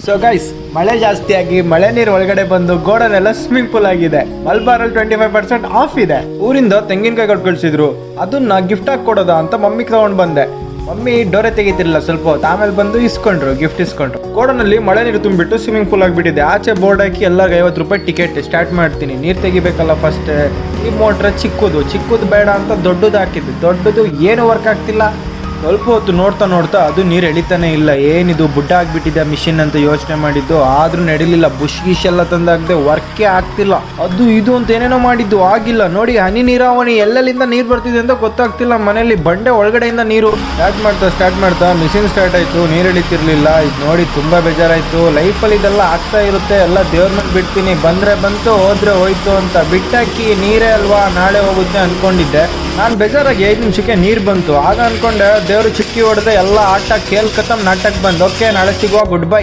So guys, ಮಳೆ ಜಾಸ್ತಿ ಆಗಿ ಮಳೆ ನೀರು ಒಳಗಡೆ ಬಂದು ಗೋಡನ್ ಎಲ್ಲ ಸ್ವಿಮ್ಮಿಂಗ್ ಪೂಲ್ ಆಗಿದೆ. ಮಲ್ಬಾರಲ್ಲಿ 25% ಆಫ್ ಇದೆ. ಊರಿಂದ ತೆಂಗಿನಕಾಯಿ ಕಳ್ಸಿದ್ರು, ಅದನ್ನ ಗಿಫ್ಟ್ ಆಗಿ ಕೊಡೋದ ಅಂತ ಮಮ್ಮಿಗೆ ತಗೊಂಡ್ ಬಂದೆ. ಮಮ್ಮಿ ಡೋರೆ ತೆಗಿತಿರ್ಲಿಲ್ಲ ಸ್ವಲ್ಪ ಹೊತ್ತು, ಆಮೇಲೆ ಬಂದು ಇಸ್ಕೊಂಡ್ರು, ಗಿಫ್ಟ್ ಇಸ್ಕೊಂಡ್ರು. ಗೋಡನಲ್ಲಿ ಮಳೆ ನೀರು ತುಂಬಿಟ್ಟು ಸ್ವಿಮ್ಮಿಂಗ್ ಪೂಲ್ ಆಗಿಬಿಟ್ಟಿದೆ. ಆಚೆ ಬೋರ್ಡ್ ಹಾಕಿ ಎಲ್ಲರಿಗೆ 50 ರೂಪಾಯಿ ಟಿಕೆಟ್. ಸ್ಟಾರ್ಟ್ ಮಾಡ್ತೀನಿ. ನೀರು ತೆಗಿಬೇಕಲ್ಲ ಫಸ್ಟ್. ಈ ಮೋಟ್ರ್ ಚಿಕ್ಕದು ಬೇಡ ಅಂತ ದೊಡ್ಡದು ಹಾಕಿದ್ದು. ದೊಡ್ಡದು ಏನು ವರ್ಕ್ ಆಗ್ತಿಲ್ಲ. ಸ್ವಲ್ಪ ಹೊತ್ತು ನೋಡ್ತಾ ಅದು ನೀರು ಎಳಿತಾನೆ ಇಲ್ಲ. ಏನಿದು ಬುಡ್ಡ ಆಗ್ಬಿಟ್ಟಿದೆ ಮಿಷಿನ್ ಅಂತ ಯೋಚನೆ ಮಾಡಿದ್ದು, ಆದ್ರೂ ನಡಿಲಿಲ್ಲ. ಬುಷ್ ಗಿಶ್ ಎಲ್ಲ ತಂದಾಗದೆ ವರ್ಕೇ ಆಗ್ತಿಲ್ಲ. ಅದು ಇದು ಅಂತ ಏನೇನೋ ಮಾಡಿದ್ದು, ಆಗಿಲ್ಲ. ನೋಡಿ, ಹನಿ ನೀರಾವರಿ ಎಲ್ಲೆಲ್ಲಿಂದ ನೀರು ಬರ್ತಿದೆ ಅಂತ ಗೊತ್ತಾಗ್ತಿಲ್ಲ. ಮನೆಯಲ್ಲಿ ಬಂಡೆ ಒಳಗಡೆಯಿಂದ ನೀರು. ಸ್ಟಾರ್ಟ್ ಮಾಡ್ತಾ ಮಿಷಿನ್ ಸ್ಟಾರ್ಟ್ ಆಯ್ತು. ನೀರು ಎಳಿತಿರ್ಲಿಲ್ಲ. ಇದು ನೋಡಿ ತುಂಬಾ ಬೇಜಾರಾಯ್ತು. ಲೈಫಲ್ಲಿ ಇದೆಲ್ಲ ಆಗ್ತಾ ಇರುತ್ತೆ. ಎಲ್ಲ ದೇವ್ರ ಮೇಲೆ ಬಿಡ್ತೀನಿ, ಬಂದ್ರೆ ಬಂತು, ಹೋದ್ರೆ ಹೋಯ್ತು ಅಂತ ಬಿಟ್ಟಾಕಿ. ನೀರೇ ಅಲ್ವಾ, ನಾಳೆ ಹೋಗುತ್ತೆ ಅನ್ಕೊಂಡಿದ್ದೆ. ನಾನು ಬೇಜಾರಾಗಿ 5 ನಿಮಿಷಕ್ಕೆ ನೀರು ಬಂತು. ಆಗ ಅನ್ಕೊಂಡೆ ದೇವರು ಚಿಕ್ಕಿ ಹೊಡೆದ ಎಲ್ಲ ಆಟ ಕೇಲ್ ಖತಮ್, ನಾಟಕ ಬಂದ್. ಓಕೆ, ನಾಳೆ ಸಿಗುವ, ಗುಡ್ ಬೈ.